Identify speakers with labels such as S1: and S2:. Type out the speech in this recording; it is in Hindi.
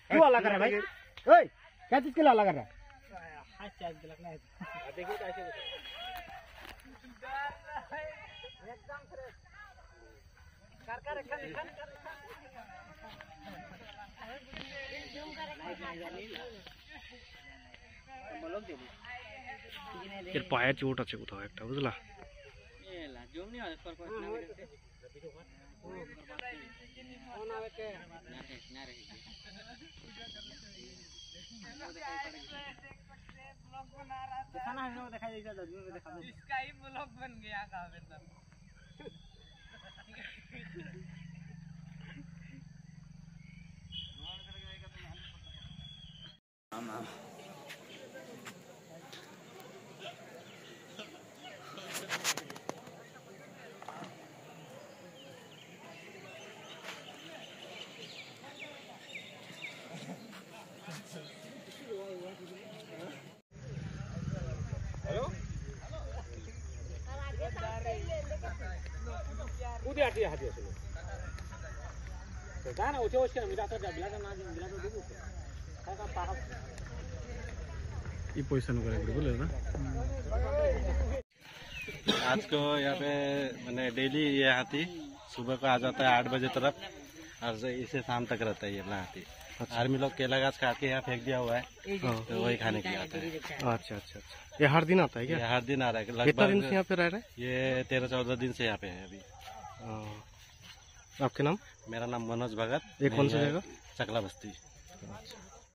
S1: क्यों लगा रहा है भाई? ओए क्या चीज के लिए लगा रहा है?
S2: এর পায়ের চোট আছে কোথাও একটা, বুঝলা?
S3: इसका ही ब्लॉग बन गया
S2: ये पोजीशन करेंगे बोले ना।
S4: आज को यहाँ पे मैंने डेली ये हाथी सुबह को आ जाता है 8 बजे तरफ और इसे शाम तक रहता है ये अपना हाथी। आर्मी लोग केला गाछ काट के यहाँ फेंक दिया हुआ है, तो वही खाने के लिए आता है।
S2: अच्छा अच्छा अच्छा, ये हर दिन आता है क्या?
S4: ये हर दिन आ रहा है।
S2: कितना दिन से यहाँ पे रह रहे हैं?
S4: ये 13-14 दिन से यहाँ पे है अभी।
S2: आपके नाम?
S4: मेरा नाम मनोज भगत।
S2: ये कौन सा जगह?
S4: चकला बस्ती।
S2: अच्छा।